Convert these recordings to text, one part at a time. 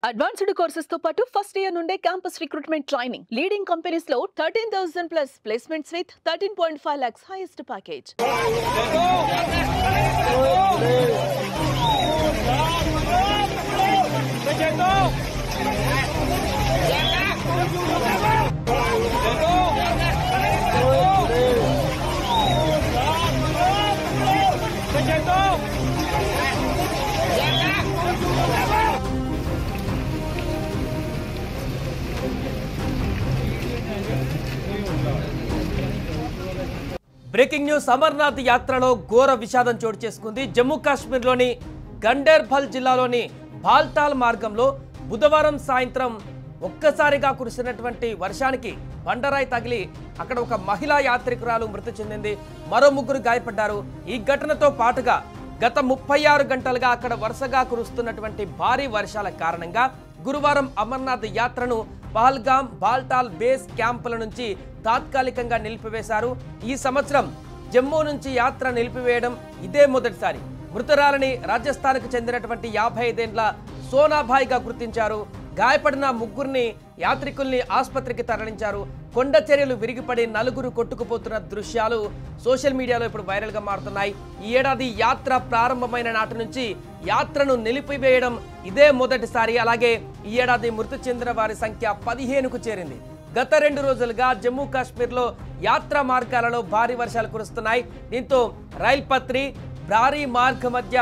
Advanced courses తో పాటు first year నుండే campus recruitment training leading companies లో 13,000 plus placements with 13.5 lakhs highest package. Breaking news. Amarnath యాత్రలో ఘోర విషాదం చోటు చేసుకుంది. జమ్మూ కాశ్మీర్లోని గండేర్బల్ జిల్లాలోని బాల్టాల్ మార్గంలో బుధవారం సాయంత్రం ఒక్కసారిగా కురిసినటువంటి వర్షానికి బండరాయి తగిలి అక్కడ ఒక మహిళా యాత్రికురాలు మృతి చెందింది. మరో ముగ్గురు గాయపడ్డారు. ఈ ఘటనతో పాటుగా గత 36 గంటలుగా అక్కడ వరుసగా కురుస్తున్నటువంటి భారీ వర్షాల కారణంగా గురువారం అమర్నాథ్ యాత్రను పహల్గామ్, బాల్టాల్ బేస్ క్యాంపుల నుంచి తాత్కాలికంగా నిలిపివేశారు. ఈ సంవత్సరం జమ్మూ నుంచి యాత్ర నిలిపివేయడం ఇదే మొదటిసారి. మృతురాలని రాజస్థాన్కు చెందినటువంటి 55 ఏళ్ల సోనాభాయిగా గుర్తించారు. గాయపడిన ముగ్గురిని యాత్రికుల్ని ఆసుపత్రికి తరలించారు. కొండ చర్యలు విరిగిపడి నలుగురు కొట్టుకుపోతున్న దృశ్యాలు సోషల్ మీడియాలో ఇప్పుడు వైరల్గా మారుతున్నాయి. ఈ ఏడాది యాత్ర ప్రారంభమైన నాటి నుంచి యాత్రను నిలిపివేయడం ఇదే మొదటిసారి. అలాగే ఈ ఏడాది మృతి చెందిన వారి సంఖ్య 15కు చేరింది. గత 2 రోజులుగా జమ్మూ కాశ్మీర్లో యాత్రా మార్గాలలో భారీ వర్షాలు కురుస్తున్నాయి. దీంతో రైల్ పత్రి బ్రారీ మార్గ్ మధ్య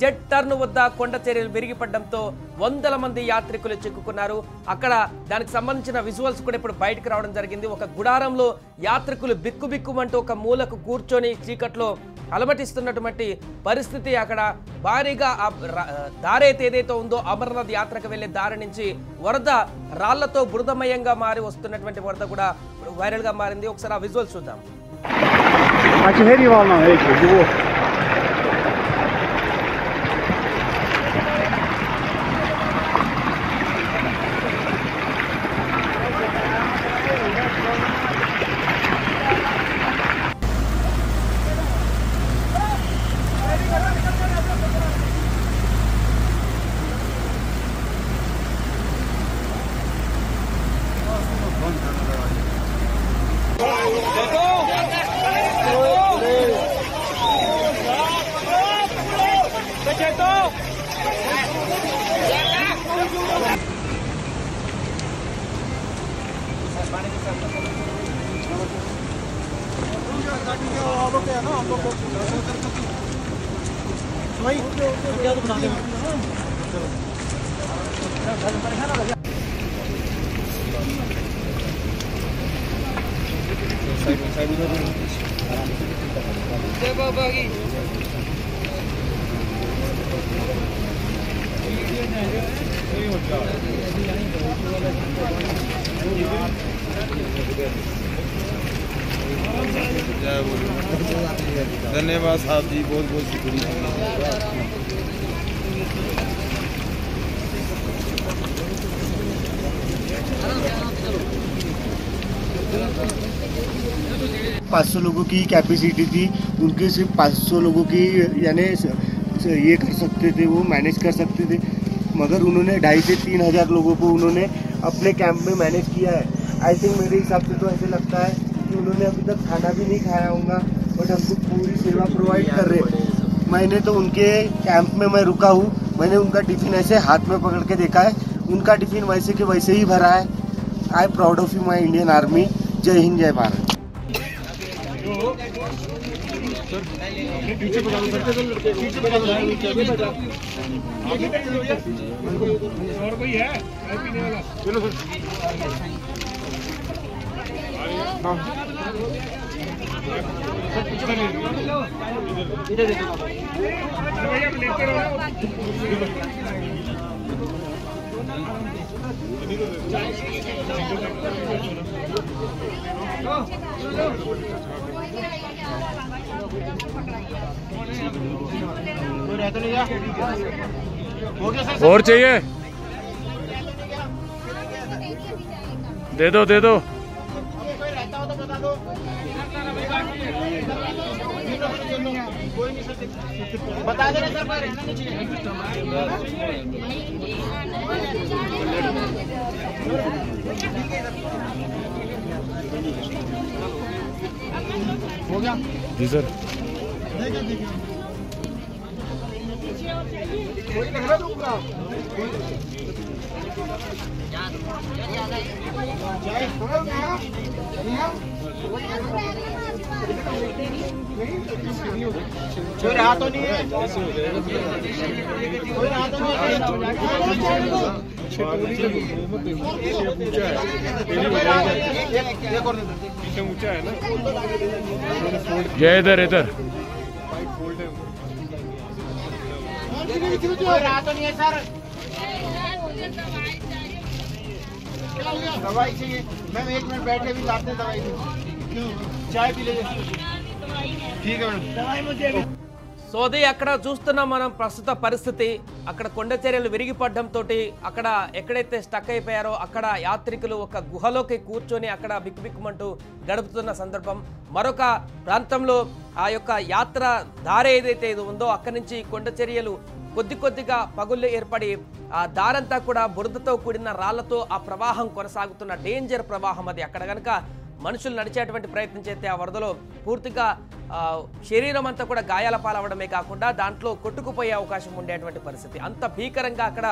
జెట్ టర్న్ వద్ద కొండ చర్యలు విరిగిపడడంతో వందల మంది యాత్రికులు చిక్కుకున్నారు. అక్కడ దానికి సంబంధించిన విజువల్స్ కూడా ఇప్పుడు బయటకు రావడం జరిగింది. ఒక గుడారంలో యాత్రికులు బిక్కుబిక్కుమంటూ ఒక మూలకు కూర్చొని చీకట్లో అలమటిస్తున్నటువంటి పరిస్థితి. అక్కడ భారీగా దారైతే ఏదైతే ఉందో అమర్నాథ్ యాత్రకు వెళ్లే దారి నుంచి వరద రాళ్లతో బురదమయంగా మారి వస్తున్నటువంటి వరద కూడా వైరల్ గా మారింది. ఒకసారి ఆ విజువల్స్ చూద్దాం. धन्यवाद साहब जी, बहुत बहुत शुक्रिया। पाँच 500 लोगों की कैपेसिटी थी, उनके सिर्फ 500 लोगों की यानी ये कर सकते थे, वो मैनेज कर सकते थे, मगर उन्होंने 2,500 से 3,000 लोगों को उन्होंने अपने कैंप में मैनेज किया है। आई थिंक मेरे हिसाब से तो ऐसे लगता है कि उन्होंने अभी तक खाना भी नहीं खाया होगा, बट हमको पूरी सेवा प्रोवाइड कर रहे। मैंने तो उनके कैंप में मैं रुका हूँ, मैंने उनका टिफ़िन ऐसे हाथ में पकड़ के देखा है, उनका टिफ़िन वैसे के वैसे ही भरा है। I proud of you my Indian army. जय हिंद, जय भारत। और कोई है पीने वाला? चलो सर। इधर देखो भैया, लेते रहो। और चाहिए? दे दो दे दो। बता देना सर, रहना नहीं चाहिए। जी सर। कोई रहा तो नहीं है, कोई रहा तो नहीं ऊंचा है ना। जय इधर इधर। कोई रहा तो नहीं है सर। दवाई चाहिए मैम, 1 मिनट बैठ के भी लाते हैं दवाई। चाय पी लीजिए। ठीक है मैडम, दवाई मुझे भी। సోది అక్కడ చూస్తున్నాం మనం ప్రస్తుత పరిస్థితి. అక్కడ కొండ చర్యలు విరిగిపడడంతో అక్కడ ఎక్కడైతే స్టక్ అయిపోయారో అక్కడ యాత్రికులు ఒక గుహలోకి కూర్చొని అక్కడ బిక్కుబిక్కుమంటూ గడుపుతున్న సందర్భం. మరొక ప్రాంతంలో ఆ యొక్క యాత్ర దారి ఏదైతే ఉందో అక్కడి నుంచి కొండ చర్యలు కొద్దిగా పగుళ్ళు ఏర్పడి ఆ దారంతా కూడా బురదతో కూడిన రాళ్లతో ఆ ప్రవాహం కొనసాగుతున్న డేంజర్ ప్రవాహం అది. అక్కడ కనుక మనుషులు నడిచేటువంటి ప్రయత్నం చేస్తే ఆ వరదలో పూర్తిగా శరీరం అంతా కూడా గాయాల పాలవడమే కాకుండా దాంట్లో కొట్టుకుపోయే అవకాశం ఉండేటువంటి పరిస్థితి. అంత భీకరంగా అక్కడ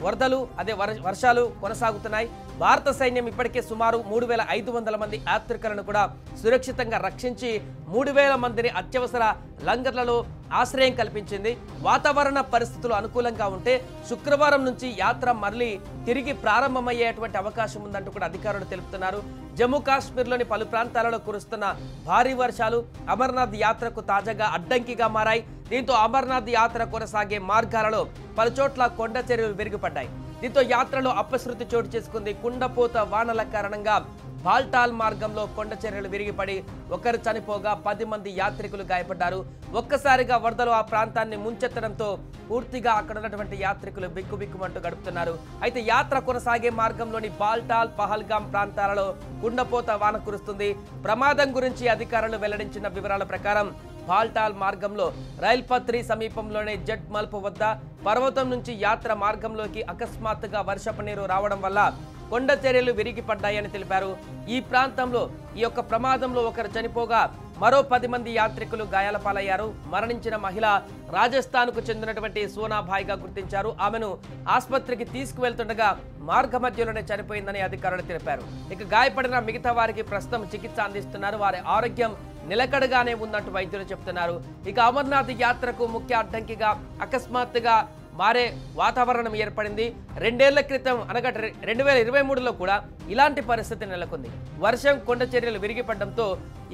వరదలు అదే వర్షాలు కొనసాగుతున్నాయి. భారత సైన్యం ఇప్పటికే సుమారు 3500 మంది యాత్రికులను కూడా సురక్షితంగా రక్షించి 3000 మందిని అత్యవసర లంగర్లలో ఆశ్రయం కల్పించింది. వాతావరణ పరిస్థితులు అనుకూలంగా ఉంటే శుక్రవారం నుంచి యాత్ర మళ్ళీ తిరిగి ప్రారంభమయ్యేటువంటి అవకాశం ఉందంటూ కూడా అధికారులు తెలుపుతున్నారు. జమ్మూ కాశ్మీర్లోని పలు ప్రాంతాలలో కురుస్తున్న భారీ వర్షాలు అమర్నాథ్ యాత్రకు తాజాగా అడ్డంకిగా మారాయి. దీంతో అమర్నాథ్ యాత్ర కొనసాగే మార్గాలలో పలుచోట్ల కొండ చర్యలు విరిగిపడ్డాయి. దీంతో యాత్రలో అపశృతి చోటు చేసుకుంది. కుండపోత వానల కారణంగా బాల్టాల్ మార్గంలో కొండ చర్యలు విరిగిపడి ఒకరు చనిపోగా 10 మంది యాత్రికులు గాయపడ్డారు. ఒక్కసారిగా వరదలు ఆ ప్రాంతాన్ని ముంచెత్తడంతో పూర్తిగా అక్కడ ఉన్నటువంటి యాత్రికులు బిక్కుబిక్కుమంటూ గడుపుతున్నారు. అయితే యాత్ర కొనసాగే మార్గంలోని బాల్టాల్ పహల్గాం ప్రాంతాలలో కుండపోత వాన కురుస్తుంది. ప్రమాదం గురించి అధికారులు వెల్లడించిన వివరాల ప్రకారం బాల్టాల్ మార్గంలో రైల్పత్రి సమీపంలోని జట్ మల్పు వద్ద పర్వతం నుంచి యాత్ర మార్గంలోకి అకస్మాత్తుగా వర్షపు నీరు రావడం వల్ల కొండ చర్యలు విరిగిపడ్డాయని తెలిపారు. ఈ ప్రాంతంలో ఈ యొక్క ప్రమాదంలో ఒకరు చనిపోగా మరో 10 మంది యాత్రికులు గాయాల పాలయ్యారు. మరణించిన మహిళ రాజస్థాన్కు చెందినటువంటి సోనాభాయిగా గుర్తించారు. ఆమెను ఆసుపత్రికి తీసుకువెళ్తుండగా మార్గ మధ్యలోనే చనిపోయిందని అధికారులు తెలిపారు. ఇక గాయపడిన మిగతా వారికి ప్రస్తుతం చికిత్స అందిస్తున్నారు. వారి ఆరోగ్యం నిలకడగానే ఉన్నట్టు వైద్యులు చెప్తున్నారు. ఇక అమర్నాథ్ యాత్రకు ముఖ్య అడ్డంకిగా అకస్మాత్తుగా మారే వాతావరణం ఏర్పడింది. 2 ఏళ్ల క్రితం అనగా 2023లో కూడా ఇలాంటి పరిస్థితి నెలకొంది. వర్షం కొండ చర్యలు విరిగిపడడంతో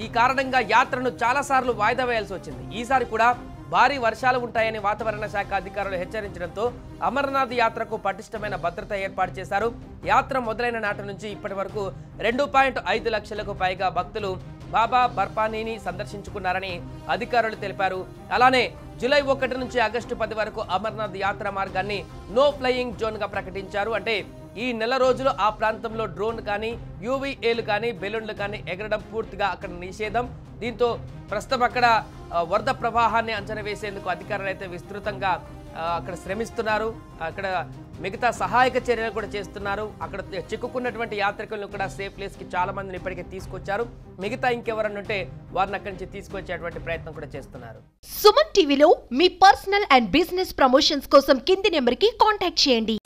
ఈ కారణంగా యాత్రను చాలాసార్లు వాయిదా వేయాల్సి వచ్చింది. ఈసారి కూడా భారీ వర్షాలు ఉంటాయని వాతావరణ శాఖ అధికారులు హెచ్చరించడంతో అమర్నాథ్ యాత్రకు పటిష్టమైన భద్రత ఏర్పాటు చేశారు. యాత్ర మొదలైన నాటి నుంచి ఇప్పటి వరకు 2.5 లక్షలకు పైగా భక్తులు బాబా బర్పానీని సందర్శించుకున్నారని అధికారులు తెలిపారు. అలానే జూలై 1 నుంచి ఆగస్టు 10 వరకు అమర్నాథ్ యాత్ర మార్గాన్ని నో ఫ్లయింగ్ జోన్ గా ప్రకటించారు. అంటే ఈ నెల రోజులు ఆ ప్రాంతంలో డ్రోన్ కానీ యూవీఏలు కానీ బెలూన్లు కానీ ఎగరడం పూర్తిగా అక్కడ నిషేధం. దీంతో ప్రస్తుతం అక్కడ వరద ప్రవాహాన్ని అంచనా వేసేందుకు అధికారులు అయితే విస్తృతంగా అక్కడ శ్రమిస్తున్నారు. అక్కడ మిగతా సహాయక చర్యలు కూడా చేస్తున్నారు. అక్కడ చిక్కుకున్నటువంటి యాత్రికులను కూడా సేఫ్ ప్లేస్ కి చాలా మందిని ఇప్పటికే తీసుకొచ్చారు. మిగతా ఇంకెవరన్నా ఉంటే వారిని అక్కడి నుంచి తీసుకొచ్చేటువంటి ప్రయత్నం కూడా చేస్తున్నారు. సుమన్ టీవీలో మీ పర్సనల్ అండ్ బిజినెస్ ప్రమోషన్స్ కోసం కింది నెంబర్ కి కాంటాక్ట్ చేయండి.